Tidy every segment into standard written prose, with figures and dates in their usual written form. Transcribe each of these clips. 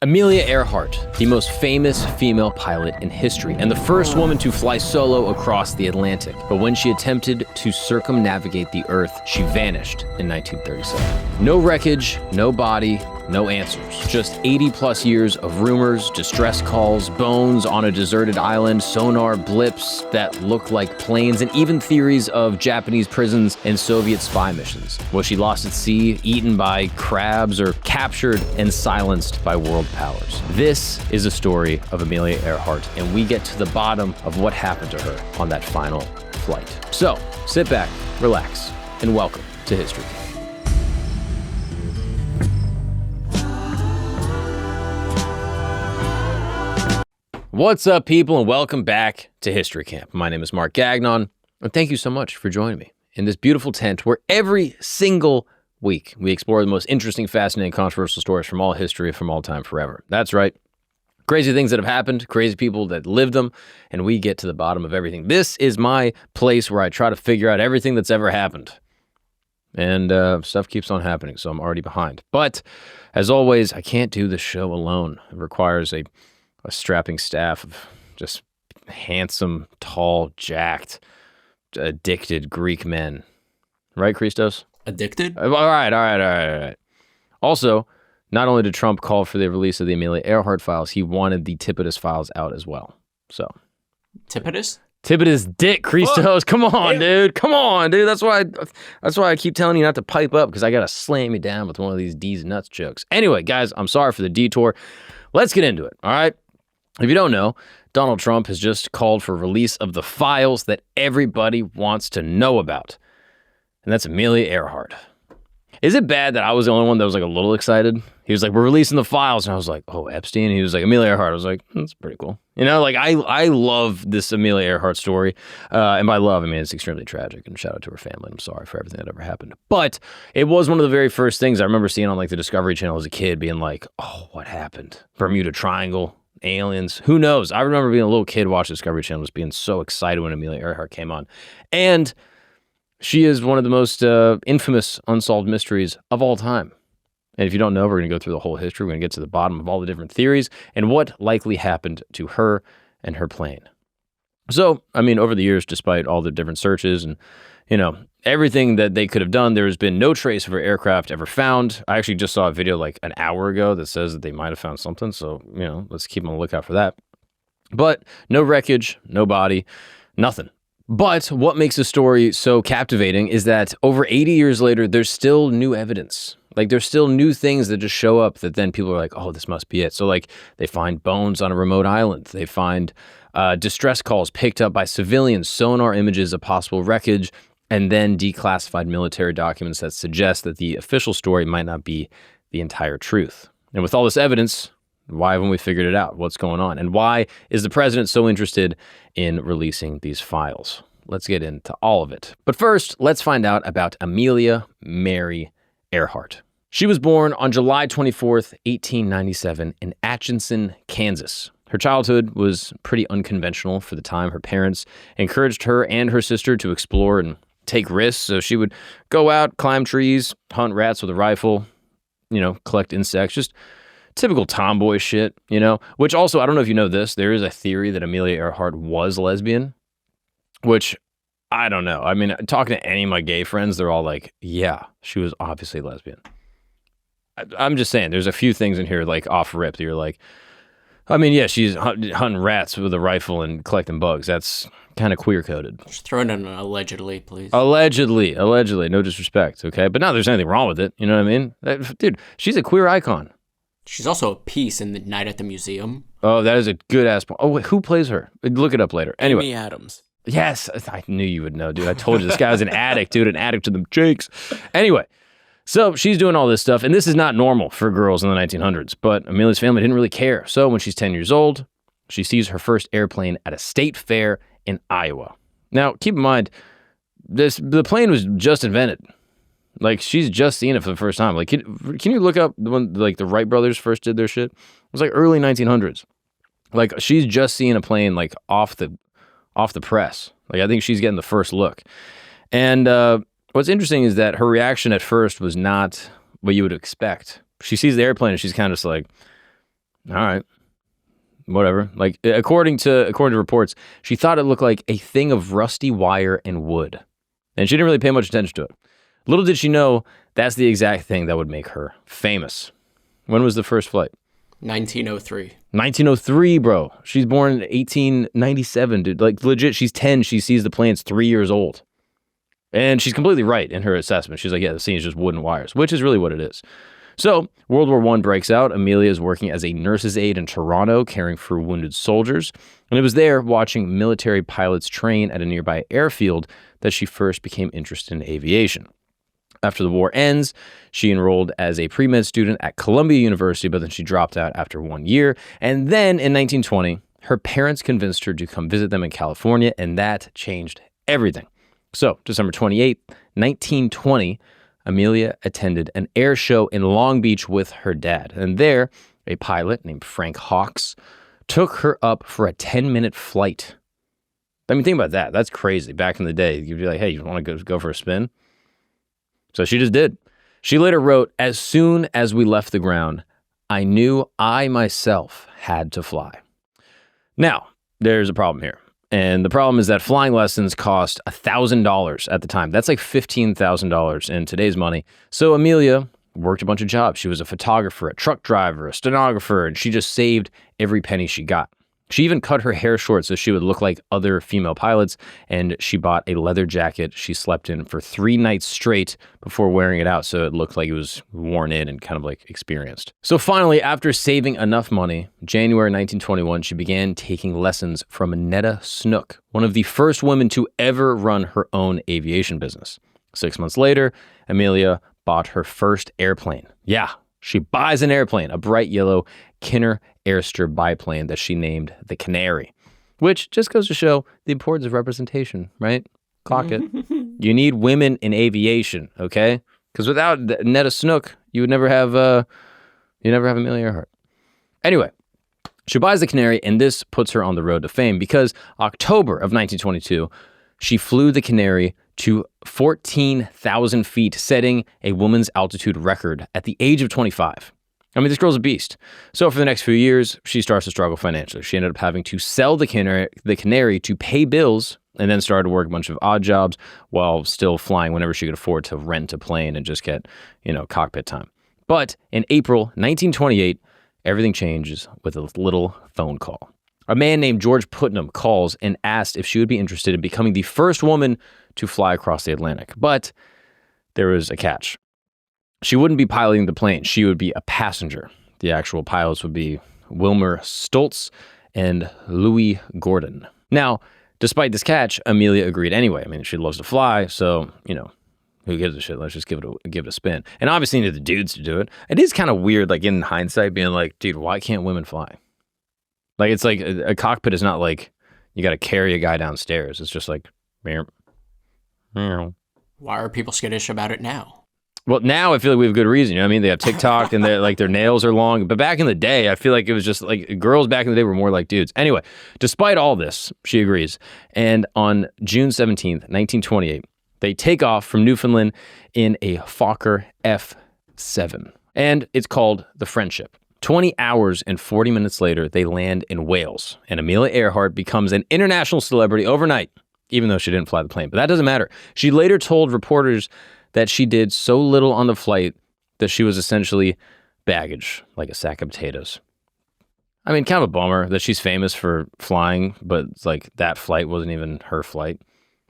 Amelia Earhart, the most famous female pilot in history, and the first woman to fly solo across the Atlantic. But when she attempted to circumnavigate the Earth, she vanished in 1937. No wreckage, no body, no answers. Just 80 plus years of rumors, distress calls, bones on a deserted island, sonar blips that look like planes, and even theories of Japanese prisons and Soviet spy missions. Was she lost at sea, eaten by crabs, or captured and silenced by world powers? This is a story of Amelia Earhart, and we get to the bottom of what happened to her on that final flight. So, sit back, relax, and welcome to History. What's up, people, and welcome back to History Camp. My name is Mark Gagnon, and thank you so much for joining me in this beautiful tent where every single week we explore the most interesting, fascinating, controversial stories from all history, from all time, forever. That's right. Crazy things that have happened, crazy people that lived them, and we get to the bottom of everything. This is my place where I try to figure out everything that's ever happened. And stuff keeps on happening, so I'm already behind. But, as always, I can't do this show alone. It requires a strapping staff of just handsome, tall, jacked, addicted Greek men. Right, Christos? Addicted? All right. Also, not only did Trump call for the release of the Amelia Earhart files, he wanted the Tipitus files out as well. So, Tipitus? Tipitus dick, Christos. Come on, dude. Come on, dude. That's why I keep telling you not to pipe up, because I got to slam you down with one of these D's nuts jokes. Anyway, guys, I'm sorry for the detour. Let's get into it, all right? If you don't know, Donald Trump has just called for release of the files that everybody wants to know about. And that's Amelia Earhart. Is it bad that I was the only one that was like a little excited? He was like, we're releasing the files. And I was like, oh, Epstein? He was like, Amelia Earhart. I was like, that's pretty cool. You know, like I love this Amelia Earhart story. And by love, I mean, it's extremely tragic. And shout out to her family. I'm sorry for everything that ever happened. But it was one of the very first things I remember seeing on like the Discovery Channel as a kid, being like, oh, what happened? Bermuda Triangle, aliens, who knows? I remember being a little kid watching Discovery Channel, just being so excited when Amelia Earhart came on. And she is one of the most infamous unsolved mysteries of all time. And if you don't know, we're going to go through the whole history. We're going to get to the bottom of all the different theories and what likely happened to her and her plane. So, I mean, over the years, despite all the different searches and, you know, everything that they could have done, there has been no trace of her aircraft ever found. I actually just saw a video like an hour ago that says that they might have found something. So, you know, let's keep on the lookout for that. But no wreckage, no body, nothing. But what makes the story so captivating is that over 80 years later, there's still new evidence. Like, there's still new things that just show up that then people are like, oh, this must be it. So, like, they find bones on a remote island. They find distress calls picked up by civilians, sonar images of possible wreckage, and then declassified military documents that suggest that the official story might not be the entire truth. And with all this evidence, why haven't we figured it out? What's going on? And why is the president so interested in releasing these files? Let's get into all of it. But first, let's find out about Amelia Mary Earhart. She was born on July 24th, 1897 in Atchison, Kansas. Her childhood was pretty unconventional for the time. Her parents encouraged her and her sister to explore and take risks. So she would go out, climb trees, hunt rats with a rifle, you know, collect insects, just typical tomboy shit, you know, which also, I don't know if you know this, there is a theory that Amelia Earhart was lesbian, which I don't know. I mean, talking to any of my gay friends, they're all like, yeah, she was obviously lesbian. I'm just saying, there's a few things in here like off rip that you're like, I mean, yeah, she's hunting rats with a rifle and collecting bugs. That's kind of queer-coded. Just throw in an allegedly, please. Allegedly, no disrespect, okay? But not there's anything wrong with it, you know what I mean? Dude, she's a queer icon. She's also a piece in The Night at the Museum. Oh, that is a good-ass point. Oh, wait, who plays her? Look it up later. Anyway. Amy Adams. Yes, I knew you would know, dude. I told you, this guy was an addict, dude, an addict to them jakes. Anyway, so she's doing all this stuff, and this is not normal for girls in the 1900s, but Amelia's family didn't really care. So when she's 10 years old, she sees her first airplane at a state fair in Iowa. Now, keep in mind, the plane was just invented. Like, she's just seen it for the first time. Like, can you look up when, like, the Wright brothers first did their shit? It was, like, early 1900s. Like, she's just seeing a plane, like, off the press. Like, I think she's getting the first look. And what's interesting is that her reaction at first was not what you would expect. She sees the airplane and she's kind of just like, All right. Whatever. Like, according to reports, she thought it looked like a thing of rusty wire and wood. And she didn't really pay much attention to it. Little did she know that's the exact thing that would make her famous. When was the first flight? 1903. 1903, bro. She's born in 1897, dude. Like, legit, she's 10. She sees the plane's 3 years old. And she's completely right in her assessment. She's like, yeah, the scene is just wooden wires, which is really what it is. So, World War I breaks out. Amelia is working as a nurse's aide in Toronto, caring for wounded soldiers. And it was there, watching military pilots train at a nearby airfield, that she first became interested in aviation. After the war ends, she enrolled as a pre-med student at Columbia University, but then she dropped out after 1 year. And then in 1920, her parents convinced her to come visit them in California, and that changed everything. So, December 28th, 1920, Amelia attended an air show in Long Beach with her dad. And there, a pilot named Frank Hawks took her up for a 10-minute flight. I mean, think about that. That's crazy. Back in the day, you'd be like, hey, you want to go for a spin? So she just did. She later wrote, as soon as we left the ground, I knew I myself had to fly. Now, there's a problem here. And the problem is that flying lessons cost $1,000 at the time. That's like $15,000 in today's money. So Amelia worked a bunch of jobs. She was a photographer, a truck driver, a stenographer, and she just saved every penny she got. She even cut her hair short so she would look like other female pilots, and she bought a leather jacket she slept in for 3 nights straight before wearing it out so it looked like it was worn in and kind of like experienced. So finally, after saving enough money, January 1921, she began taking lessons from Netta Snook, one of the first women to ever run her own aviation business. 6 months later, Amelia bought her first airplane. Yeah, she buys an airplane, a bright yellow Kinner Airster biplane that she named the Canary, which just goes to show the importance of representation, right? Clock it. You need women in aviation, okay? Because without Netta Snook, you would never have Amelia Earhart. Anyway, she buys the Canary, and this puts her on the road to fame because October of 1922, she flew the Canary to 14,000 feet, setting a woman's altitude record at the age of 25. I mean, this girl's a beast. So for the next few years, she starts to struggle financially. She ended up having to sell the Canary to pay bills, and then started to work a bunch of odd jobs while still flying whenever she could afford to rent a plane and just get, cockpit time. But in April 1928, everything changes with a little phone call. A man named George Putnam calls and asked if she would be interested in becoming the first woman to fly across the Atlantic. But there was a catch. She wouldn't be piloting the plane. She would be a passenger. The actual pilots would be Wilmer Stoltz and Louis Gordon. Now, despite this catch, Amelia agreed anyway. I mean, she loves to fly, so, who gives a shit? Let's just give it a spin. And obviously, you need the dudes to do it. It is kind of weird, like, in hindsight, being like, dude, why can't women fly? Like, it's like a cockpit is not like you got to carry a guy downstairs. It's just like, meow. Why are people skittish about it now? Well, now I feel like we have good reason. You know what I mean? They have TikTok and they're like their nails are long. But back in the day, I feel like it was just like girls back in the day were more like dudes. Anyway, despite all this, she agrees. And on June 17th, 1928, they take off from Newfoundland in a Fokker F7. And it's called the Friendship. 20 hours and 40 minutes later, they land in Wales. And Amelia Earhart becomes an international celebrity overnight, even though she didn't fly the plane. But that doesn't matter. She later told reporters that she did so little on the flight that she was essentially baggage, like a sack of potatoes. I mean, kind of a bummer that she's famous for flying, but it's like that flight wasn't even her flight.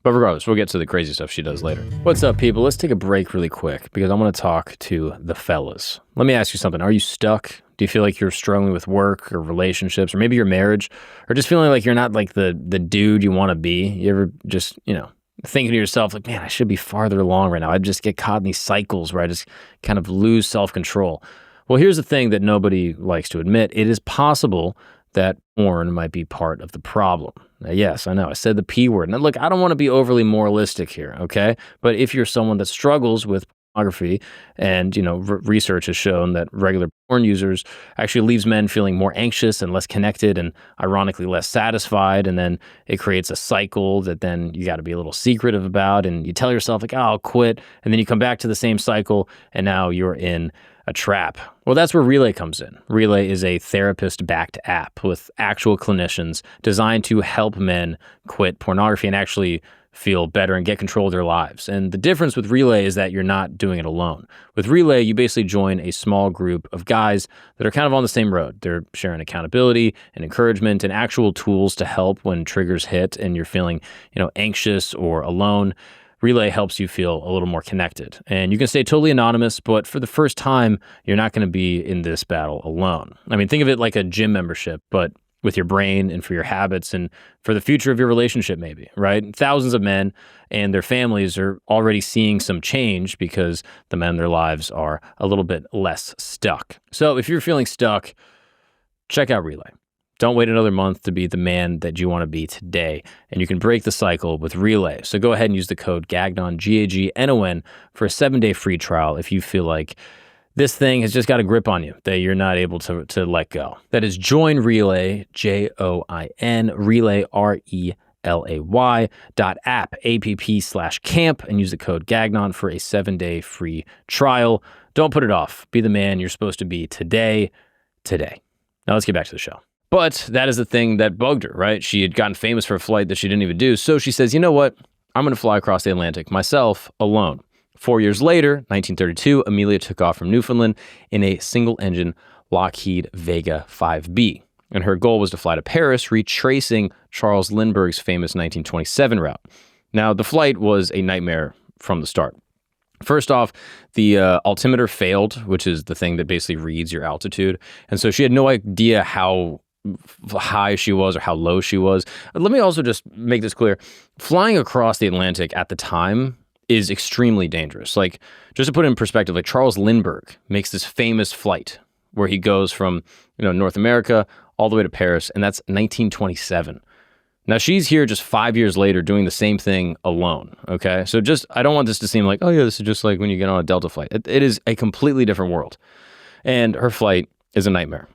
But regardless, we'll get to the crazy stuff she does later. What's up, people? Let's take a break really quick because I want to talk to the fellas. Let me ask you something. Are you stuck? Do you feel like you're struggling with work or relationships or maybe your marriage or just feeling like you're not like the dude you want to be? You ever just, thinking to yourself like, man, I should be farther along right now. I just get caught in these cycles where I just kind of lose self-control. Well, here's the thing that nobody likes to admit. It is possible that porn might be part of the problem. Now, yes, I know. I said the P word. Now, look, I don't want to be overly moralistic here, okay? But if you're someone that struggles with pornography. And, research has shown that regular porn users actually leaves men feeling more anxious and less connected and ironically less satisfied. And then it creates a cycle that then you got to be a little secretive about. And you tell yourself like, oh, I'll quit. And then you come back to the same cycle and now you're in a trap. Well, that's where Relay comes in. Relay is a therapist-backed app with actual clinicians designed to help men quit pornography and actually feel better and get control of their lives. And the difference with Relay is that you're not doing it alone. With Relay, you basically join a small group of guys that are kind of on the same road. They're sharing accountability and encouragement and actual tools to help when triggers hit and you're feeling, anxious or alone. Relay helps you feel a little more connected. And you can stay totally anonymous, but for the first time, you're not going to be in this battle alone. I mean, think of it like a gym membership, but with your brain and for your habits and for the future of your relationship maybe, right? Thousands of men and their families are already seeing some change because the men in their lives are a little bit less stuck. So if you're feeling stuck, check out Relay. Don't wait another month to be the man that you want to be today. And you can break the cycle with Relay. So go ahead and use the code GAGNON, GAGNON, for a 7-day free trial if you feel like this thing has just got a grip on you that you're not able to let go. That is Join Relay, JOIN, Relay, RELAY.app, app/camp, and use the code GAGNON for a 7-day free trial. Don't put it off. Be the man you're supposed to be today. Now let's get back to the show. But that is the thing that bugged her, right? She had gotten famous for a flight that she didn't even do. So she says, you know what? I'm going to fly across the Atlantic myself alone. 4 years later, 1932, Amelia took off from Newfoundland in a single-engine Lockheed Vega 5B. And her goal was to fly to Paris, retracing Charles Lindbergh's famous 1927 route. Now, the flight was a nightmare from the start. First off, the altimeter failed, which is the thing that basically reads your altitude. And so she had no idea how high she was or how low she was. Let me also just make this clear. Flying across the Atlantic at the time is extremely dangerous. Like, just to put it in perspective, like Charles Lindbergh makes this famous flight where he goes from, North America all the way to Paris, and that's 1927. Now, she's here just 5 years later doing the same thing alone, okay? So I don't want this to seem like, oh yeah, this is just like when you get on a Delta flight. It is a completely different world. And her flight is a nightmare.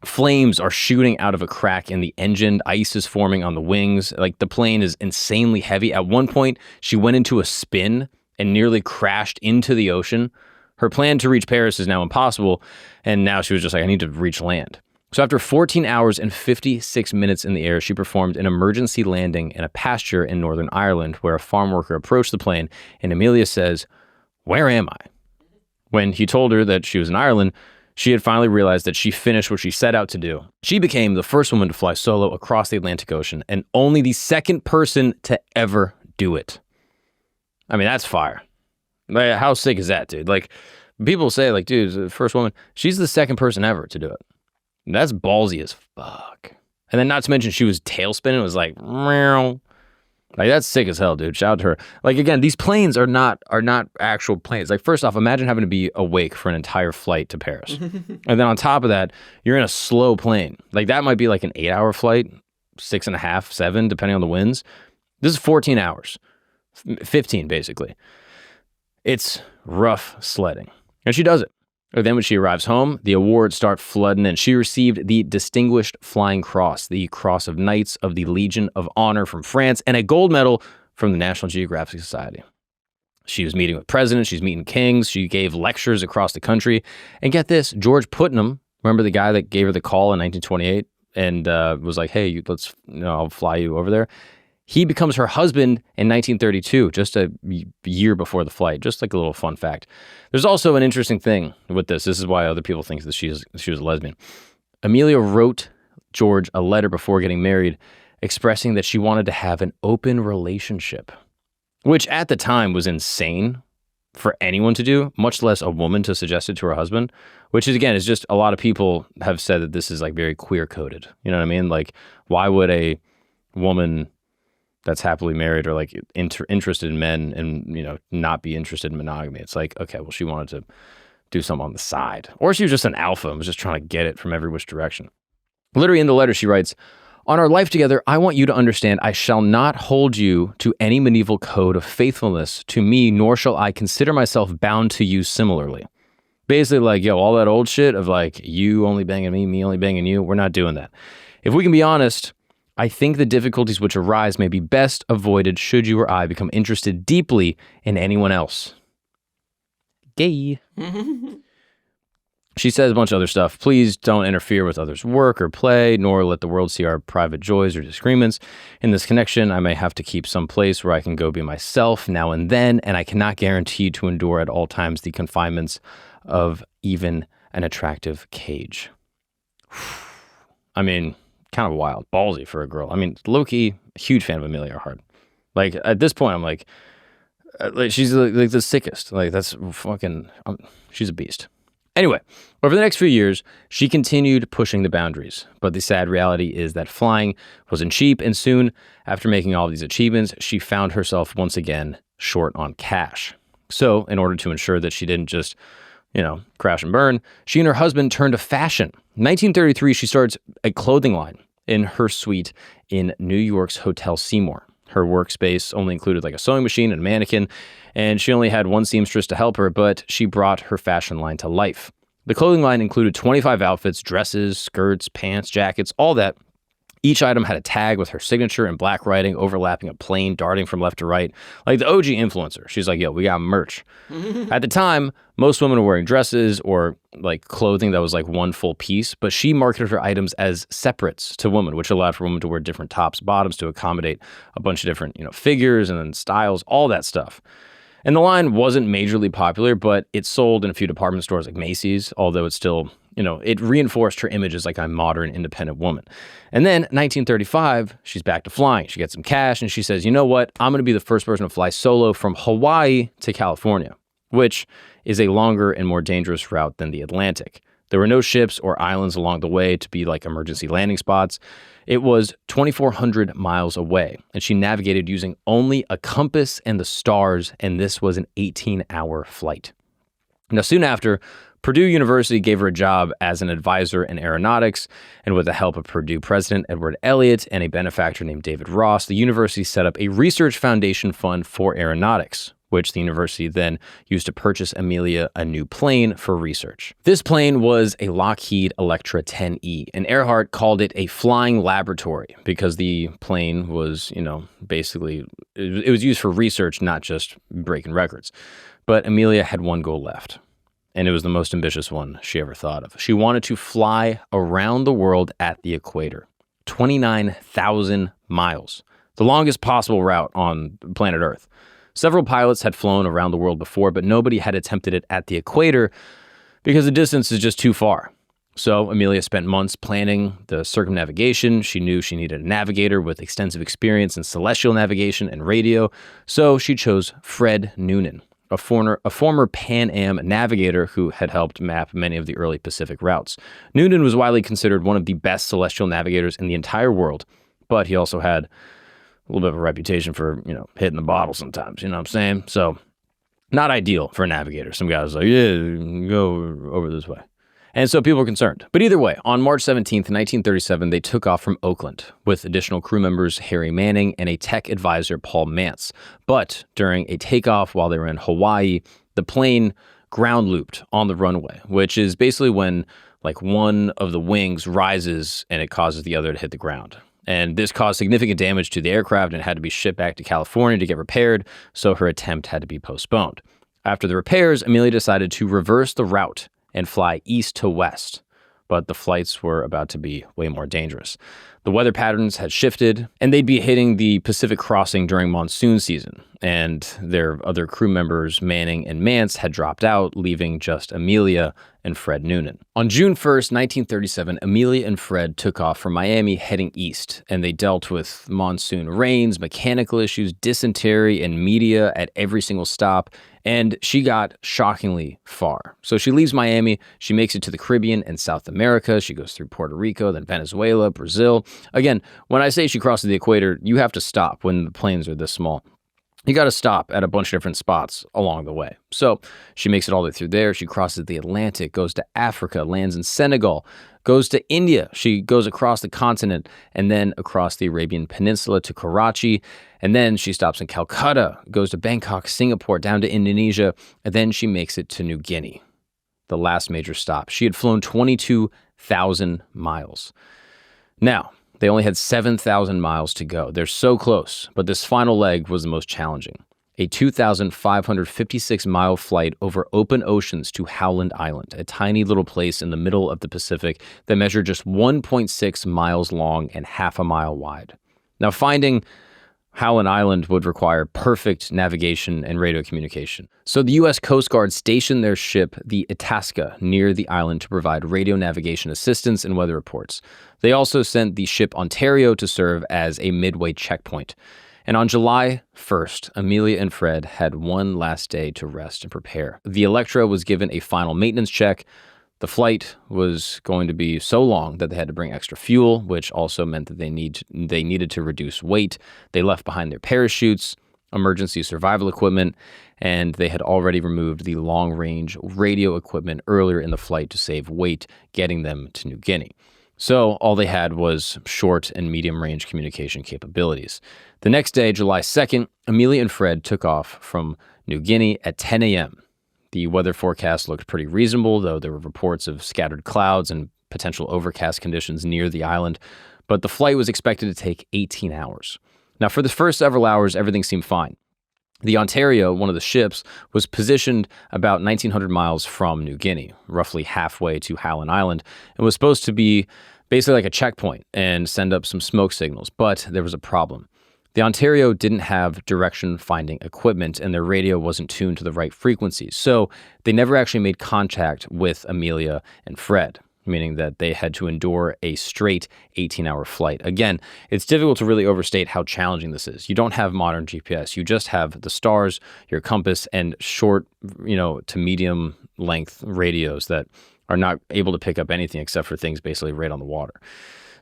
Flames are shooting out of a crack in the engine. Ice is forming on the wings. Like, the plane is insanely heavy. At one point, she went into a spin and nearly crashed into the ocean. Her plan to reach Paris is now impossible. And now she was just like, I need to reach land. So after 14 hours and 56 minutes in the air, she performed an emergency landing in a pasture in Northern Ireland where a farm worker approached the plane. And Amelia says, "Where am I?" When he told her that she was in Ireland, she had finally realized that she finished what she set out to do. She became the first woman to fly solo across the Atlantic Ocean and only the second person to ever do it. I mean, that's fire. Like, how sick is that, dude? Like, people say, like, dude, the first woman. She's the second person ever to do it. That's ballsy as fuck. And then not to mention she was tail spinning. It was like, meow. Like, that's sick as hell, dude. Shout out to her. Like, again, these planes are not actual planes. Like, first off, imagine having to be awake for an entire flight to Paris. And then on top of that, you're in a slow plane. Like, that might be like an 8-hour flight, 6.5, 7, depending on the winds. This is 14 hours. 15, basically. It's rough sledding. And she does it. And then when she arrives home, the awards start flooding in. She received the Distinguished Flying Cross, the Cross of Knights of the Legion of Honor from France, and a gold medal from the National Geographic Society. She was meeting with presidents, she's meeting kings, she gave lectures across the country. And get this, George Putnam, remember the guy that gave her the call in 1928 and was like, hey, I'll fly you over there? He becomes her husband in 1932, just a year before the flight. Just like a little fun fact. There's also an interesting thing with this. This is why other people think that she was a lesbian. Amelia wrote George a letter before getting married expressing that she wanted to have an open relationship, which at the time was insane for anyone to do, much less a woman to suggest it to her husband, which is, again, is just a lot of people have said that this is like very queer coded. You know what I mean? Like, why would a woman that's happily married or like interested in men and, not be interested in monogamy? It's like, okay, well, she wanted to do something on the side. Or she was just an alpha and was just trying to get it from every which direction. Literally in the letter, she writes, On our life together, I want you to understand I shall not hold you to any medieval code of faithfulness to me, nor shall I consider myself bound to you similarly. Basically like, yo, all that old shit of like you only banging me only banging you, we're not doing that. If we can be honest, I think the difficulties which arise may be best avoided should you or I become interested deeply in anyone else. Gay. She says a bunch of other stuff. Please don't interfere with others' work or play, nor let the world see our private joys or disagreements. In this connection, I may have to keep some place where I can go be myself now and then, and I cannot guarantee to endure at all times the confinements of even an attractive cage. I mean, kind of wild. Ballsy for a girl. I mean, low-key, huge fan of Amelia Earhart. Like, at this point, I'm like she's like the sickest. Like, that's fucking, she's a beast. Anyway, over the next few years, she continued pushing the boundaries, but the sad reality is that flying wasn't cheap, and soon after making all of these achievements, she found herself once again short on cash. So, in order to ensure that she didn't just, crash and burn, she and her husband turned to fashion. In 1933, she starts a clothing line in her suite in New York's Hotel Seymour. Her workspace only included like a sewing machine and a mannequin, and she only had one seamstress to help her, but she brought her fashion line to life. The clothing line included 25 outfits, dresses, skirts, pants, jackets, all that. Each item had a tag with her signature in black writing, overlapping a plane darting from left to right. Like the OG influencer. She's like, yo, we got merch. At the time, most women were wearing dresses or like clothing that was like one full piece, but she marketed her items as separates to women, which allowed for women to wear different tops, bottoms to accommodate a bunch of different, figures and then styles, all that stuff. And the line wasn't majorly popular, but it sold in a few department stores like Macy's, although it's still, it reinforced her image as like a modern, independent woman. And then 1935, she's back to flying. She gets some cash and she says, you know what? I'm going to be the first person to fly solo from Hawaii to California, which is a longer and more dangerous route than the Atlantic. There were no ships or islands along the way to be like emergency landing spots. It was 2,400 miles away, and she navigated using only a compass and the stars, and this was an 18-hour flight. Now, soon after, Purdue University gave her a job as an advisor in aeronautics, and with the help of Purdue president Edward Elliott and a benefactor named David Ross, the university set up a research foundation fund for aeronautics, which the university then used to purchase Amelia a new plane for research. This plane was a Lockheed Electra 10E, and Earhart called it a flying laboratory because the plane was, basically, it was used for research, not just breaking records. But Amelia had one goal left, and it was the most ambitious one she ever thought of. She wanted to fly around the world at the equator, 29,000 miles, the longest possible route on planet Earth. Several pilots had flown around the world before, but nobody had attempted it at the equator because the distance is just too far. So Amelia spent months planning the circumnavigation. She knew she needed a navigator with extensive experience in celestial navigation and radio, so she chose Fred Noonan, a former Pan Am navigator who had helped map many of the early Pacific routes. Noonan was widely considered one of the best celestial navigators in the entire world, but he also had a little bit of a reputation for, hitting the bottle sometimes, you know what I'm saying? So not ideal for a navigator. Some guys like, yeah, go over this way. And so people were concerned. But either way, on March 17th, 1937, they took off from Oakland with additional crew members Harry Manning and a tech advisor, Paul Mantz. But during a takeoff while they were in Hawaii, the plane ground looped on the runway, which is basically when like one of the wings rises and it causes the other to hit the ground. And this caused significant damage to the aircraft and it had to be shipped back to California to get repaired, so her attempt had to be postponed. After the repairs, Amelia decided to reverse the route and fly east to west, but the flights were about to be way more dangerous. The weather patterns had shifted, and they'd be hitting the Pacific crossing during monsoon season, and their other crew members, Manning and Mantz, had dropped out, leaving just Amelia and Fred Noonan. On June 1st, 1937, Amelia and Fred took off from Miami heading east, and they dealt with monsoon rains, mechanical issues, dysentery, and media at every single stop, and she got shockingly far. So she leaves Miami, she makes it to the Caribbean and South America, she goes through Puerto Rico, then Venezuela, Brazil. Again, when I say she crosses the equator, you have to stop when the planes are this small. You got to stop at a bunch of different spots along the way. So she makes it all the way through there. She crosses the Atlantic, goes to Africa, lands in Senegal, goes to India. She goes across the continent and then across the Arabian Peninsula to Karachi. And then she stops in Calcutta, goes to Bangkok, Singapore, down to Indonesia. And then she makes it to New Guinea, the last major stop. She had flown 22,000 miles. Now, they only had 7,000 miles to go. They're so close, but this final leg was the most challenging. A 2,556-mile flight over open oceans to Howland Island, a tiny little place in the middle of the Pacific that measured just 1.6 miles long and half a mile wide. Now, finding Howland Island would require perfect navigation and radio communication. So the U.S. Coast Guard stationed their ship, the Itasca, near the island to provide radio navigation assistance and weather reports. They also sent the ship Ontario to serve as a midway checkpoint. And on July 1st, Amelia and Fred had one last day to rest and prepare. The Electra was given a final maintenance check. The flight was going to be so long that they had to bring extra fuel, which also meant that they needed to reduce weight. They left behind their parachutes, emergency survival equipment, and they had already removed the long-range radio equipment earlier in the flight to save weight, getting them to New Guinea. So all they had was short and medium-range communication capabilities. The next day, July 2nd, Amelia and Fred took off from New Guinea at 10 a.m. The weather forecast looked pretty reasonable, though there were reports of scattered clouds and potential overcast conditions near the island, but the flight was expected to take 18 hours. Now, for the first several hours, everything seemed fine. The Ontario, one of the ships, was positioned about 1,900 miles from New Guinea, roughly halfway to Howland Island, and was supposed to be basically like a checkpoint and send up some smoke signals, but there was a problem. The Ontario didn't have direction-finding equipment, and their radio wasn't tuned to the right frequencies, so they never actually made contact with Amelia and Fred, meaning that they had to endure a straight 18-hour flight. Again, it's difficult to really overstate how challenging this is. You don't have modern GPS. You just have the stars, your compass, and short, to medium-length radios that are not able to pick up anything except for things basically right on the water.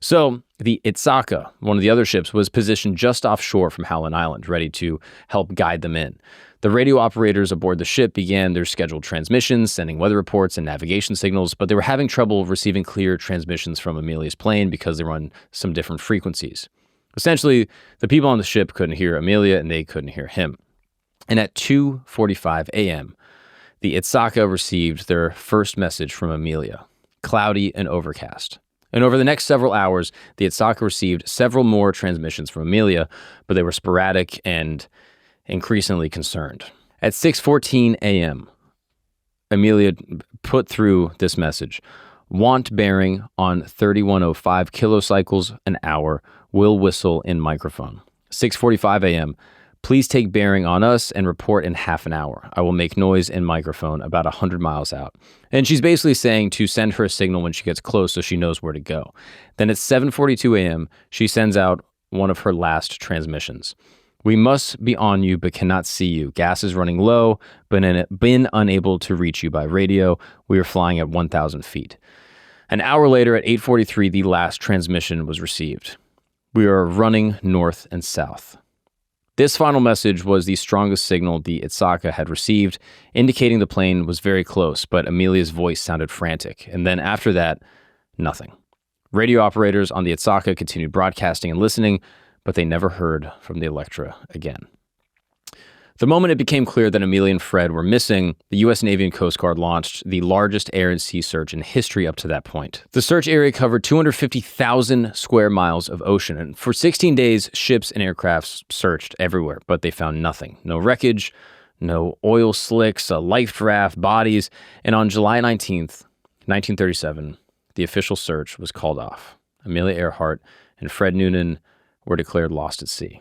So the Itasca, one of the other ships, was positioned just offshore from Howland Island, ready to help guide them in. The radio operators aboard the ship began their scheduled transmissions, sending weather reports and navigation signals, but they were having trouble receiving clear transmissions from Amelia's plane because they were on some different frequencies. Essentially, the people on the ship couldn't hear Amelia and they couldn't hear him. And at 2:45 a.m., the Itasca received their first message from Amelia, cloudy and overcast. And over the next several hours, the Itasca received several more transmissions from Amelia, but they were sporadic and increasingly concerned. At 6:14 a.m., Amelia put through this message: want bearing on 3105 kilocycles an hour, will whistle in microphone. 6:45 a.m., please take bearing on us and report in half an hour. I will make noise in microphone about 100 miles out. And she's basically saying to send her a signal when she gets close so she knows where to go. Then at 7:42 a.m., she sends out one of her last transmissions. We must be on you but cannot see you. Gas is running low, but been unable to reach you by radio. We are flying at 1,000 feet. An hour later at 8:43, the last transmission was received. We are running north and south. This final message was the strongest signal the Itasca had received, indicating the plane was very close, but Amelia's voice sounded frantic. And then after that, nothing. Radio operators on the Itasca continued broadcasting and listening, but they never heard from the Electra again. The moment it became clear that Amelia and Fred were missing, the U.S. Navy and Coast Guard launched the largest air and sea search in history up to that point. The search area covered 250,000 square miles of ocean, and for 16 days, ships and aircrafts searched everywhere, but they found nothing. No wreckage, no oil slicks, a life raft, bodies, and on July 19th, 1937, the official search was called off. Amelia Earhart and Fred Noonan were declared lost at sea.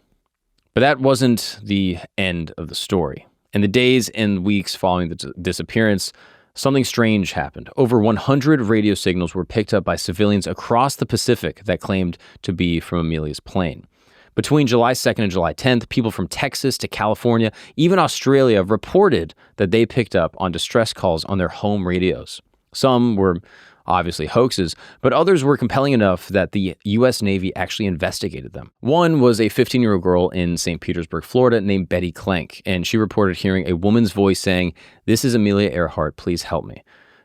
But that wasn't the end of the story. In the days and weeks following the disappearance, something strange happened. Over 100 radio signals were picked up by civilians across the Pacific that claimed to be from Amelia's plane. Between July 2nd and July 10th, people from Texas to California, even Australia, reported that they picked up on distress calls on their home radios. Some were obviously hoaxes, but others were compelling enough that the U.S. Navy actually investigated them. One was a 15-year-old girl in St. Petersburg, Florida, named Betty Klenk, and she reported hearing a woman's voice saying, "This is Amelia Earhart, please help me."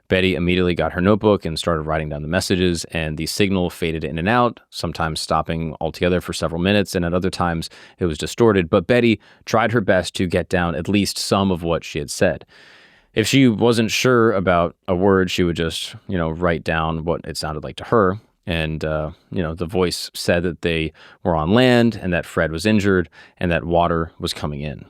Betty immediately got her notebook and started writing down the messages, and the signal faded in and out, sometimes stopping altogether for several minutes, and at other times it was distorted. But Betty tried her best to get down at least some of what she had said. If she wasn't sure about a word, she would just, write down what it sounded like to her. And, the voice said that they were on land and that Fred was injured and that water was coming in.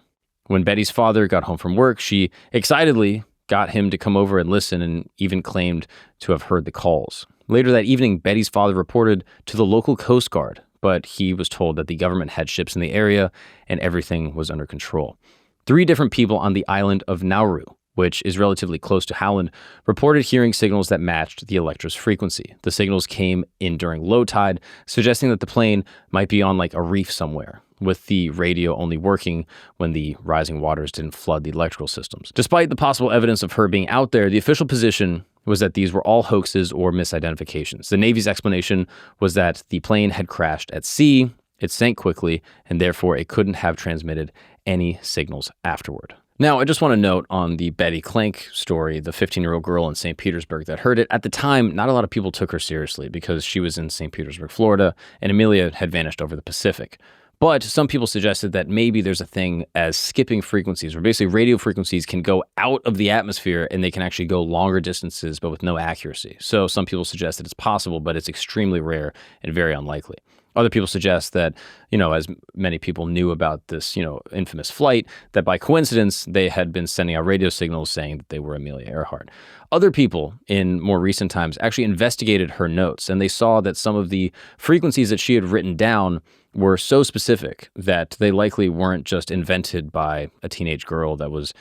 When Betty's father got home from work, she excitedly got him to come over and listen, and even claimed to have heard the calls. Later that evening, Betty's father reported to the local Coast Guard, but he was told that the government had ships in the area and everything was under control. 3 different people on the island of Nauru, which is relatively close to Howland, reported hearing signals that matched the Electra's frequency. The signals came in during low tide, suggesting that the plane might be on a reef somewhere, with the radio only working when the rising waters didn't flood the electrical systems. Despite the possible evidence of her being out there, the official position was that these were all hoaxes or misidentifications. The Navy's explanation was that the plane had crashed at sea, it sank quickly, and therefore it couldn't have transmitted any signals afterward. Now, I just want to note on the Betty Klenk story, the 15-year-old girl in St. Petersburg that heard it, at the time, not a lot of people took her seriously because she was in St. Petersburg, Florida, and Amelia had vanished over the Pacific. But some people suggested that maybe there's a thing as skipping frequencies, where basically radio frequencies can go out of the atmosphere and they can actually go longer distances, but with no accuracy. So some people suggest that it's possible, but it's extremely rare and very unlikely. Other people suggest that, as many people knew about this, infamous flight, that by coincidence, they had been sending out radio signals saying that they were Amelia Earhart. Other people in more recent times actually investigated her notes, and they saw that some of the frequencies that she had written down were so specific that they likely weren't just invented by a teenage girl that was,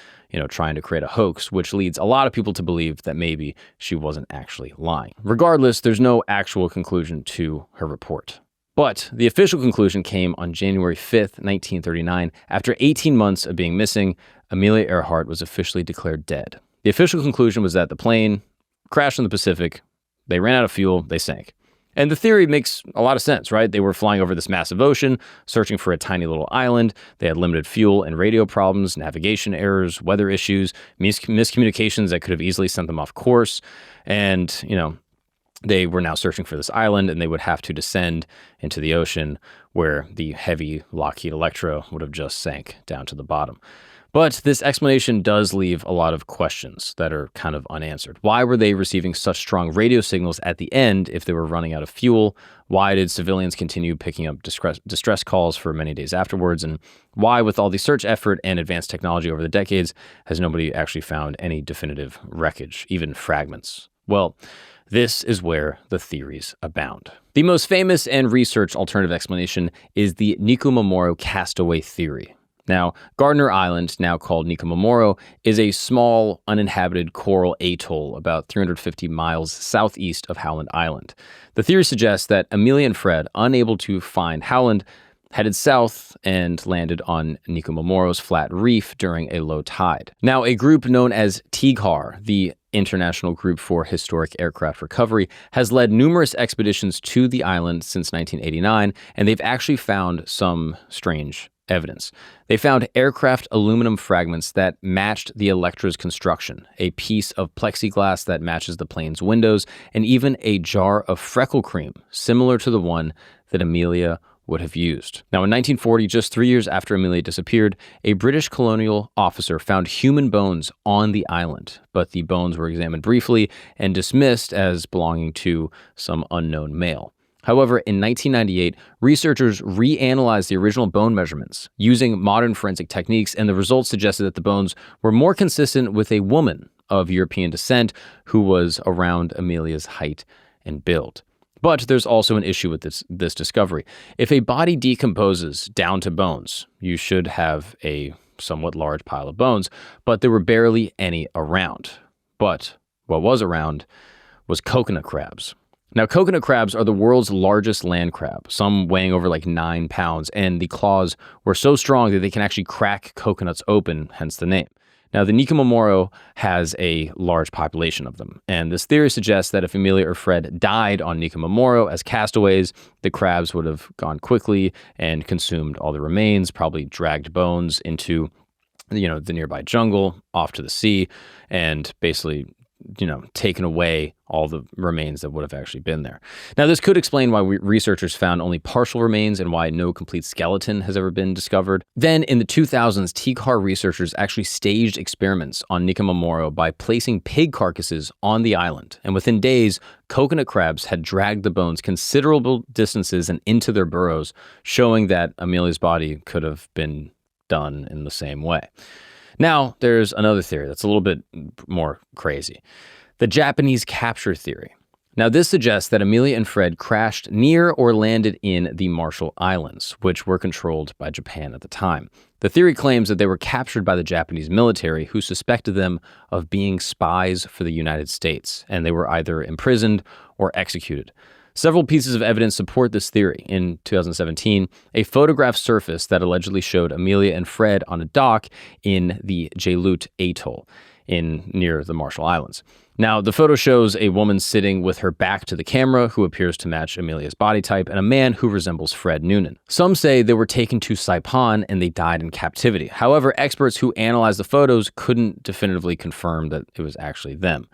trying to create a hoax, which leads a lot of people to believe that maybe she wasn't actually lying. Regardless, there's no actual conclusion to her report. But the official conclusion came on January 5th, 1939. After 18 months of being missing, Amelia Earhart was officially declared dead. The official conclusion was that the plane crashed in the Pacific, they ran out of fuel, they sank. And the theory makes a lot of sense, right? They were flying over this massive ocean, searching for a tiny little island. They had limited fuel and radio problems, navigation errors, weather issues, miscommunications that could have easily sent them off course. And, they were now searching for this island, and they would have to descend into the ocean where the heavy Lockheed Electra would have just sank down to the bottom. But this explanation does leave a lot of questions that are kind of unanswered. Why were they receiving such strong radio signals at the end if they were running out of fuel? Why did civilians continue picking up distress calls for many days afterwards? And why, with all the search effort and advanced technology over the decades, has nobody actually found any definitive wreckage, even fragments? Well, this is where the theories abound. The most famous and researched alternative explanation is the Nikomomoro castaway theory. Now, Gardner Island, now called Nikomomoro, is a small, uninhabited coral atoll about 350 miles southeast of Howland Island. The theory suggests that Amelia and Fred, unable to find Howland, headed south and landed on Nikomomoro's flat reef during a low tide. Now, a group known as TIGHAR, the International Group for Historic Aircraft Recovery, has led numerous expeditions to the island since 1989, and they've actually found some strange evidence. They found aircraft aluminum fragments that matched the Electra's construction, a piece of plexiglass that matches the plane's windows, and even a jar of freckle cream, similar to the one that Amelia would have used. Now, in 1940, just 3 years after Amelia disappeared, a British colonial officer found human bones on the island, but the bones were examined briefly and dismissed as belonging to some unknown male. However, in 1998, researchers reanalyzed the original bone measurements using modern forensic techniques, and the results suggested that the bones were more consistent with a woman of European descent who was around Amelia's height and build. But there's also an issue with this discovery. If a body decomposes down to bones, you should have a somewhat large pile of bones, but there were barely any around. But what was around was coconut crabs. Now, coconut crabs are the world's largest land crab, some weighing over 9 pounds, and the claws were so strong that they can actually crack coconuts open, hence the name. Now, the Nikomomoro has a large population of them, and this theory suggests that if Amelia or Fred died on Nikomomoro as castaways, the crabs would have gone quickly and consumed all the remains, probably dragged bones into, the nearby jungle, off to the sea, and basically, taken away all the remains that would have actually been there. Now, this could explain why researchers found only partial remains and why no complete skeleton has ever been discovered. Then, in the 2000s, TCAR researchers actually staged experiments on Nikomomoro by placing pig carcasses on the island. And within days, coconut crabs had dragged the bones considerable distances and into their burrows, showing that Amelia's body could have been done in the same way. Now, there's another theory that's a little bit more crazy. The Japanese capture theory. Now, this suggests that Amelia and Fred crashed near or landed in the Marshall Islands, which were controlled by Japan at the time. The theory claims that they were captured by the Japanese military, who suspected them of being spies for the United States, and they were either imprisoned or executed. Several pieces of evidence support this theory. In 2017, a photograph surfaced that allegedly showed Amelia and Fred on a dock in the Jalut Atoll near the Marshall Islands. Now, the photo shows a woman sitting with her back to the camera who appears to match Amelia's body type and a man who resembles Fred Noonan. Some say they were taken to Saipan and they died in captivity. However, experts who analyzed the photos couldn't definitively confirm that it was actually them.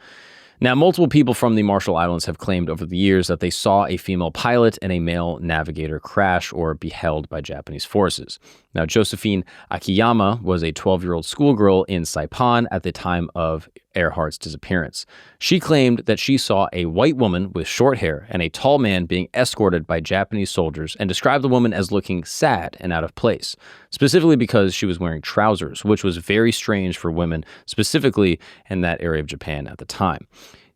Now, multiple people from the Marshall Islands have claimed over the years that they saw a female pilot and a male navigator crash or be held by Japanese forces. Now, Josephine Akiyama was a 12-year-old schoolgirl in Saipan at the time of Earhart's disappearance. She claimed that she saw a white woman with short hair and a tall man being escorted by Japanese soldiers and described the woman as looking sad and out of place, specifically because she was wearing trousers, which was very strange for women, specifically in that area of Japan at the time.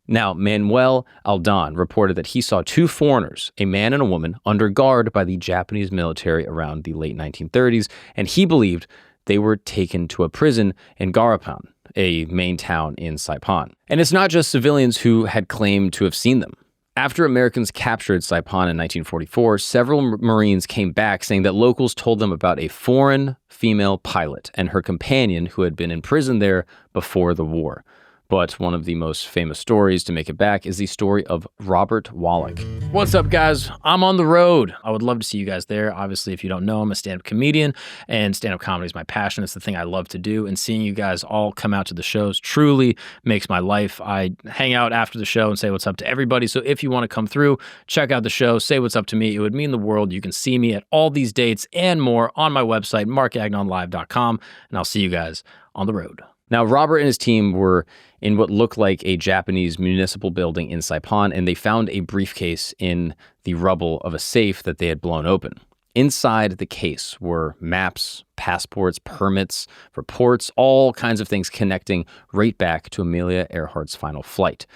Now, Manuel Aldan reported that he saw two foreigners, a man and a woman, under guard by the Japanese military around the late 1930s, and he believed they were taken to a prison in Garapan, a main town in Saipan. And it's not just civilians who had claimed to have seen them. After Americans captured Saipan in 1944, several Marines came back saying that locals told them about a foreign female pilot and her companion who had been in prison there before the war. But one of the most famous stories to make it back is the story of Robert Wallach. What's up, guys? I'm on the road. I would love to see you guys there. Obviously, if you don't know, I'm a stand-up comedian, and stand-up comedy is my passion. It's the thing I love to do, and seeing you guys all come out to the shows truly makes my life. I hang out after the show and say what's up to everybody, so if you want to come through, check out the show, say what's up to me. It would mean the world. You can see me at all these dates and more on my website, markagnonlive.com, and I'll see you guys on the road. Now, Robert and his team were in what looked like a Japanese municipal building in Saipan, and they found a briefcase in the rubble of a safe that they had blown open. Inside the case were maps, passports, permits, reports, all kinds of things connecting right back to Amelia Earhart's final flight.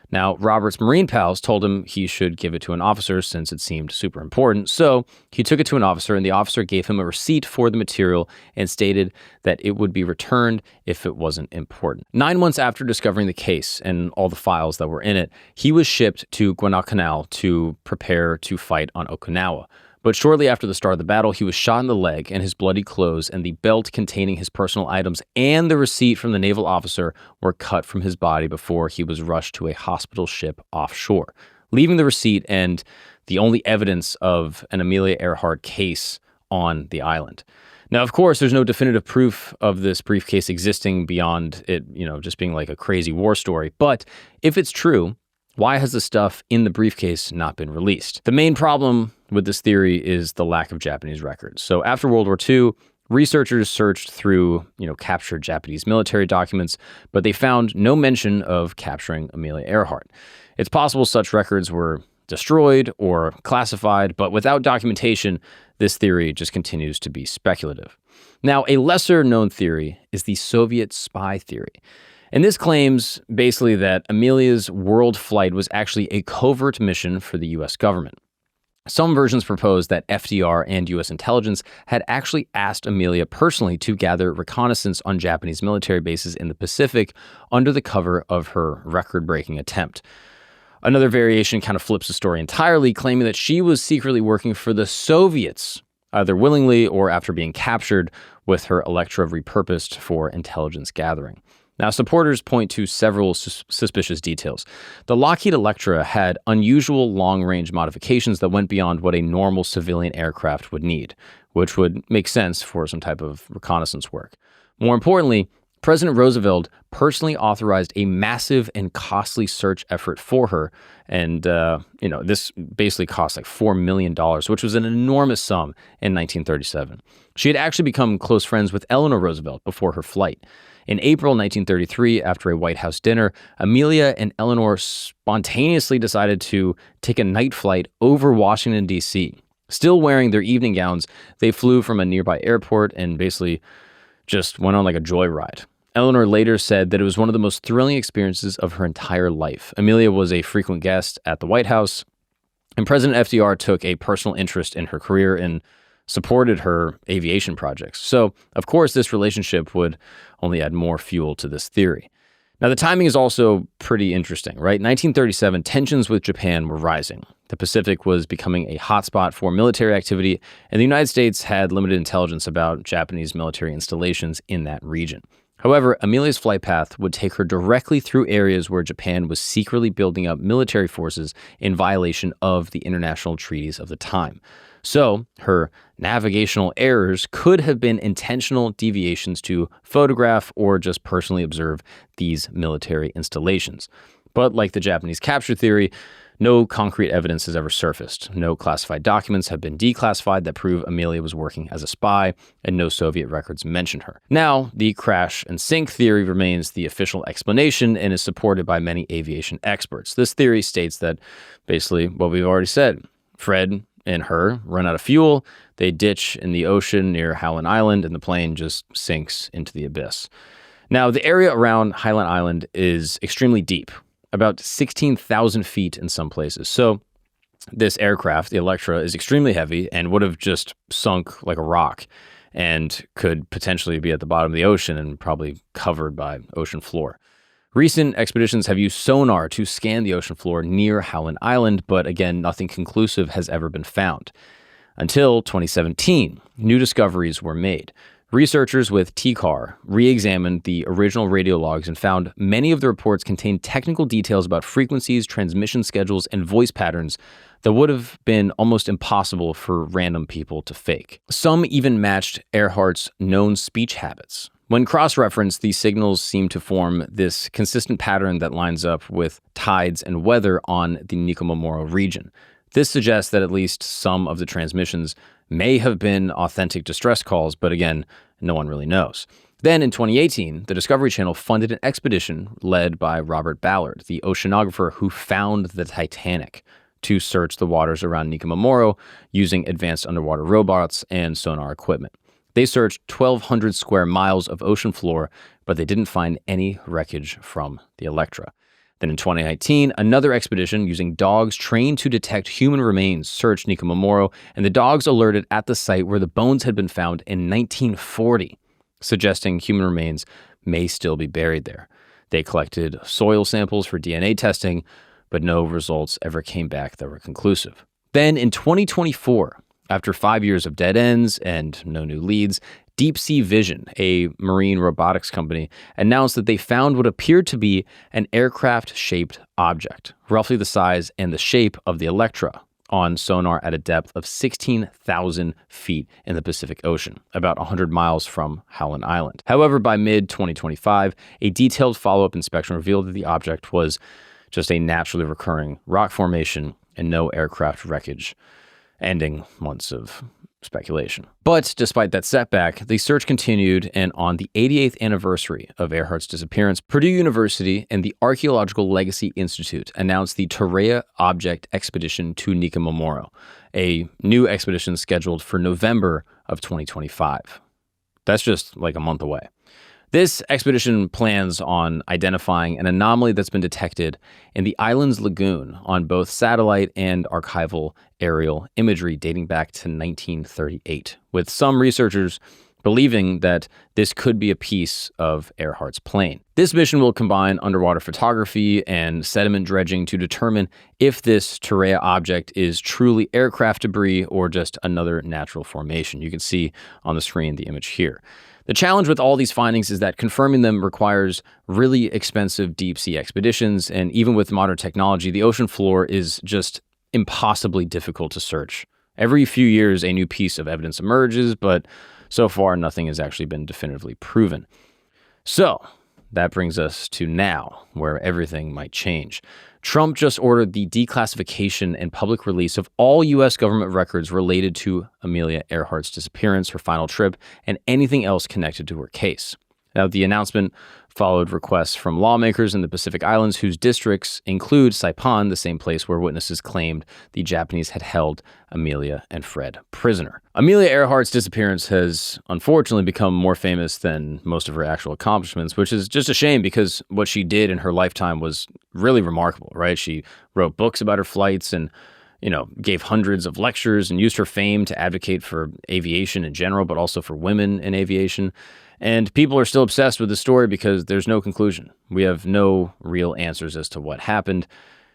Now, Robert's Marine pals told him he should give it to an officer since it seemed super important, so he took it to an officer, and the officer gave him a receipt for the material and stated that it would be returned if it wasn't important. 9 months after discovering the case and all the files that were in it, he was shipped to Guadalcanal to prepare to fight on Okinawa. But shortly after the start of the battle, he was shot in the leg, and his bloody clothes and the belt containing his personal items and the receipt from the naval officer were cut from his body before he was rushed to a hospital ship offshore, leaving the receipt and the only evidence of an Amelia Earhart case on the island. Now, of course, there's no definitive proof of this briefcase existing beyond it, just being like a crazy war story. But if it's true, why has the stuff in the briefcase not been released? The main problem with this theory is the lack of Japanese records. So after World War II, researchers searched through, captured Japanese military documents, but they found no mention of capturing Amelia Earhart. It's possible such records were destroyed or classified, but without documentation, this theory just continues to be speculative. Now, a lesser known theory is the Soviet spy theory. And this claims basically that Amelia's world flight was actually a covert mission for the U.S. government. Some versions propose that FDR and U.S. intelligence had actually asked Amelia personally to gather reconnaissance on Japanese military bases in the Pacific under the cover of her record-breaking attempt. Another variation kind of flips the story entirely, claiming that she was secretly working for the Soviets, either willingly or after being captured, with her Electra repurposed for intelligence gathering. Now, supporters point to several suspicious details. The Lockheed Electra had unusual long-range modifications that went beyond what a normal civilian aircraft would need, which would make sense for some type of reconnaissance work. More importantly, President Roosevelt personally authorized a massive and costly search effort for her, and this basically cost like $4 million, which was an enormous sum in 1937. She had actually become close friends with Eleanor Roosevelt before her flight. In April 1933, after a White House dinner, Amelia and Eleanor spontaneously decided to take a night flight over Washington, D.C. Still wearing their evening gowns, they flew from a nearby airport and basically just went on like a joyride. Eleanor later said that it was one of the most thrilling experiences of her entire life. Amelia was a frequent guest at the White House, and President FDR took a personal interest in her career and supported her aviation projects. So, of course, this relationship would only add more fuel to this theory. Now, the timing is also pretty interesting, right? 1937, tensions with Japan were rising. The Pacific was becoming a hotspot for military activity, and the United States had limited intelligence about Japanese military installations in that region. However, Amelia's flight path would take her directly through areas where Japan was secretly building up military forces in violation of the international treaties of the time. So, her navigational errors could have been intentional deviations to photograph or just personally observe these military installations. But like the Japanese capture theory, no concrete evidence has ever surfaced. No classified documents have been declassified that prove Amelia was working as a spy, and no Soviet records mention her. Now, the crash and sink theory remains the official explanation and is supported by many aviation experts. This theory states that basically what we've already said. Fred and her run out of fuel, they ditch in the ocean near Howland Island, and the plane just sinks into the abyss. Now, the area around Howland Island is extremely deep, about 16,000 feet in some places. So this aircraft, the Electra, is extremely heavy and would have just sunk like a rock and could potentially be at the bottom of the ocean and probably covered by ocean floor. Recent expeditions have used sonar to scan the ocean floor near Howland Island, but again, nothing conclusive has ever been found. Until 2017, new discoveries were made. Researchers with TCAR re-examined the original radio logs and found many of the reports contained technical details about frequencies, transmission schedules, and voice patterns that would have been almost impossible for random people to fake. Some even matched Earhart's known speech habits. When cross-referenced, these signals seem to form this consistent pattern that lines up with tides and weather on the Nikomomoro region. This suggests that at least some of the transmissions may have been authentic distress calls, but again, no one really knows. Then in 2018, the Discovery Channel funded an expedition led by Robert Ballard, the oceanographer who found the Titanic, to search the waters around Nikomomoro using advanced underwater robots and sonar equipment. They searched 1,200 square miles of ocean floor, but they didn't find any wreckage from the Electra. Then in 2019, another expedition using dogs trained to detect human remains searched Nikomomoro, and the dogs alerted at the site where the bones had been found in 1940, suggesting human remains may still be buried there. They collected soil samples for DNA testing, but no results ever came back that were conclusive. Then in 2024, after 5 years of dead ends and no new leads, Deep Sea Vision, a marine robotics company, announced that they found what appeared to be an aircraft-shaped object, roughly the size and the shape of the Electra, on sonar at a depth of 16,000 feet in the Pacific Ocean, about 100 miles from Howland Island. However, by mid-2025, a detailed follow-up inspection revealed that the object was just a naturally recurring rock formation and no aircraft wreckage, ending months of speculation. But despite that setback, the search continued, and on the 88th anniversary of Earhart's disappearance, Purdue University and the Archaeological Legacy Institute announced the Terea Object Expedition to Nikomomoro, a new expedition scheduled for November of 2025. That's just like a month away. This expedition plans on identifying an anomaly that's been detected in the island's lagoon on both satellite and archival aerial imagery dating back to 1938, with some researchers believing that this could be a piece of Earhart's plane. This mission will combine underwater photography and sediment dredging to determine if this Terrea object is truly aircraft debris or just another natural formation. You can see on the screen the image here. The challenge with all these findings is that confirming them requires really expensive deep-sea expeditions, and even with modern technology, the ocean floor is just impossibly difficult to search. Every few years, a new piece of evidence emerges, but so far, nothing has actually been definitively proven. So, that brings us to now, where everything might change. Trump just ordered the declassification and public release of all U.S. government records related to Amelia Earhart's disappearance, her final trip, and anything else connected to her case. Now, the announcement followed requests from lawmakers in the Pacific Islands whose districts include Saipan, the same place where witnesses claimed the Japanese had held Amelia and Fred prisoner. Amelia Earhart's disappearance has unfortunately become more famous than most of her actual accomplishments, which is just a shame because what she did in her lifetime was really remarkable, right? She wrote books about her flights and gave hundreds of lectures and used her fame to advocate for aviation in general, but also for women in aviation. And people are still obsessed with the story because there's no conclusion. We have no real answers as to what happened.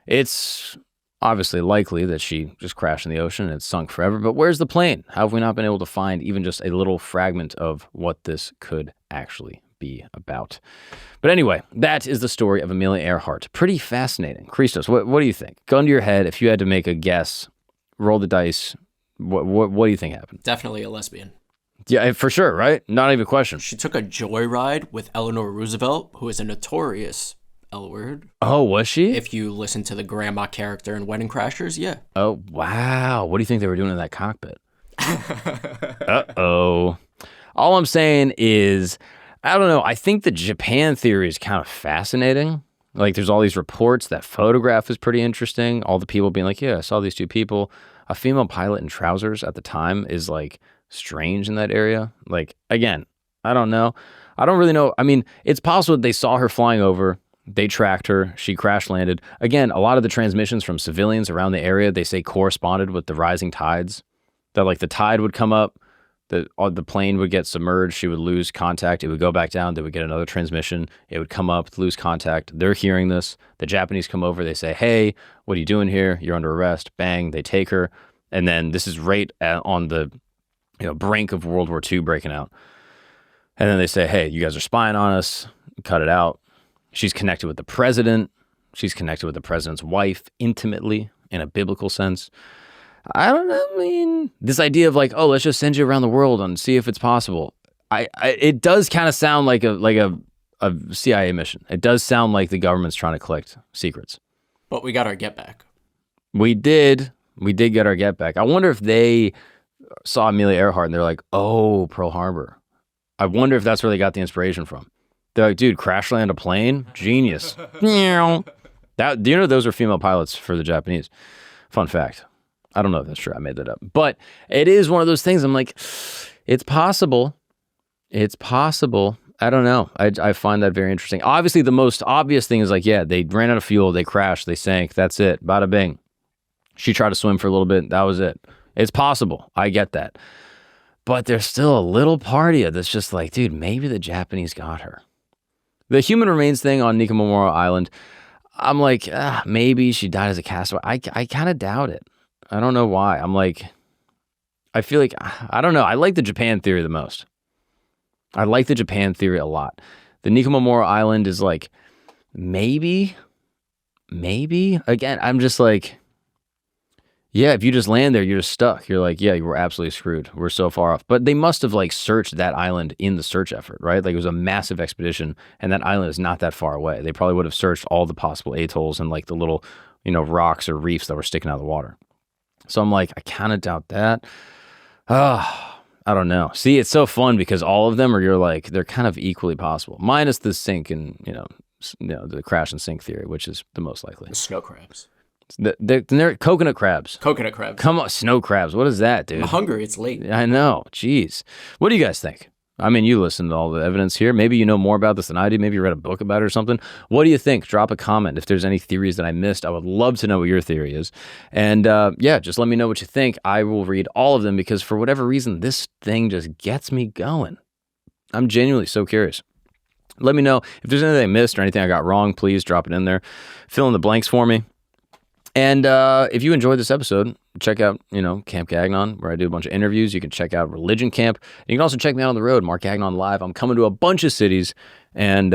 It's obviously likely that she just crashed in the ocean and it's sunk forever, but where's the plane? How have we not been able to find even just a little fragment of what this could actually be about? But anyway, that is the story of Amelia Earhart. Pretty fascinating. Christos, what do you think? Gun to your head, if you had to make a guess, roll the dice, what do you think happened? Definitely a lesbian. Yeah, for sure, right? Not even a question. She took a joyride with Eleanor Roosevelt, who is a notorious L-word. Oh, was she? If you listen to the grandma character in Wedding Crashers, yeah. Oh, wow. What do you think they were doing in that cockpit? Uh-oh. All I'm saying is, I don't know. I think the Japan theory is kind of fascinating. Like, there's all these reports. That photograph is pretty interesting. All the people being like, yeah, I saw these two people. A female pilot in trousers at the time is, like, strange in that area. Like, again, I don't know. I don't really know. I mean, it's possible that they saw her flying over. They tracked her. She crash landed. Again, a lot of the transmissions from civilians around the area, they say corresponded with the rising tides. That, like, the tide would come up. The plane would get submerged. She would lose contact. It would go back down. They would get another transmission. It would come up, lose contact. They're hearing this. The Japanese come over. They say, hey, what are you doing here? You're under arrest. Bang. They take her. And then this is right on the brink of World War II breaking out. And then they say, hey, you guys are spying on us. Cut it out. She's connected with the president. She's connected with the president's wife intimately in a biblical sense. I don't know. I mean, this idea of like, oh, let's just send you around the world and see if it's possible. It does kind of sound like a CIA mission. It does sound like the government's trying to collect secrets. But we got our get back. We did get our get back. I wonder if they saw Amelia Earhart and they're like, oh, Pearl Harbor. I wonder if that's where they got the inspiration from. They're like, dude, crash land a plane? Genius. Do you know those are female pilots for the Japanese? Fun fact. I don't know if that's true. I made that up. But it is one of those things. I'm like, it's possible. It's possible. I don't know. I find that very interesting. Obviously, the most obvious thing is like, yeah, they ran out of fuel. They crashed. They sank. That's it. Bada bing. She tried to swim for a little bit. That was it. It's possible. I get that. But there's still a little part of you that's just like, dude, maybe the Japanese got her. The human remains thing on Nico Memorial Island, I'm like, maybe she died as a castaway. I kind of doubt it. I don't know why. I'm like, I feel like, I don't know. I like the Japan theory the most. I like the Japan theory a lot. The Nico Memorial Island is like, maybe. Again, I'm just like, yeah, if you just land there, you're just stuck. You're like, yeah, we're absolutely screwed. We're so far off. But they must have like searched that island in the search effort, right? Like it was a massive expedition and that island is not that far away. They probably would have searched all the possible atolls and like the little, rocks or reefs that were sticking out of the water. So I'm like, I kind of doubt that. I don't know. See, it's so fun because all of them you're like, they're kind of equally possible. Minus the sink and, the crash and sink theory, which is the most likely. The snow crabs. They're coconut crabs. Coconut crabs. Come on, snow crabs. What is that, dude? I'm hungry. It's late. I know. Jeez. What do you guys think? I mean, you listen to all the evidence here. Maybe you know more about this than I do. Maybe you read a book about it or something. What do you think? Drop a comment. If there's any theories that I missed, I would love to know what your theory is. And yeah, just let me know what you think. I will read all of them because for whatever reason, this thing just gets me going. I'm genuinely so curious. Let me know if there's anything I missed or anything I got wrong. Please drop it in there. Fill in the blanks for me. And if you enjoyed this episode, check out, Camp Gagnon, where I do a bunch of interviews. You can check out Religion Camp. You can also check me out on the road, Mark Gagnon Live. I'm coming to a bunch of cities. And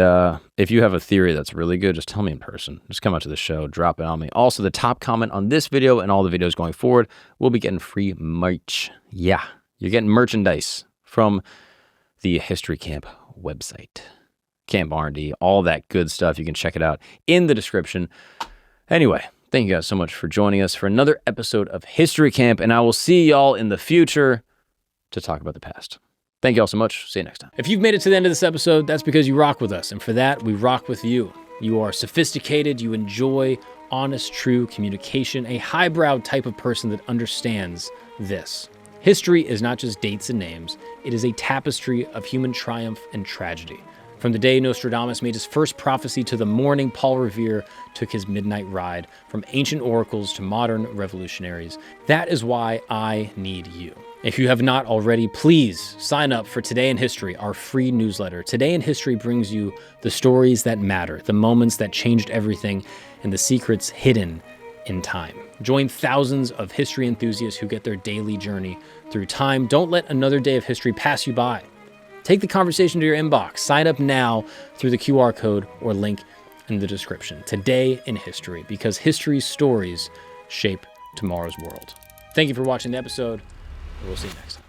if you have a theory that's really good, just tell me in person. Just come out to the show, drop it on me. Also, the top comment on this video and all the videos going forward, we'll be getting free merch. Yeah, you're getting merchandise from the History Camp website. Camp R&D, all that good stuff. You can check it out in the description. Anyway, thank you guys so much for joining us for another episode of History Camp, and I will see y'all in the future to talk about the past. Thank you all so much. See you next time. If you've made it to the end of this episode, that's because you rock with us, and for that, we rock with you. You are sophisticated, you enjoy honest, true communication, a highbrow type of person that understands this. History is not just dates and names, it is a tapestry of human triumph and tragedy. From the day Nostradamus made his first prophecy to the morning Paul Revere took his midnight ride, from ancient oracles to modern revolutionaries. That is why I need you. If you have not already, please sign up for Today in History, our free newsletter. Today in History brings you the stories that matter, the moments that changed everything, and the secrets hidden in time. Join thousands of history enthusiasts who get their daily journey through time. Don't let another day of history pass you by. Take the conversation to your inbox. Sign up now through the QR code or link in the description. Today in History, because history's stories shape tomorrow's world. Thank you for watching the episode. We'll see you next time.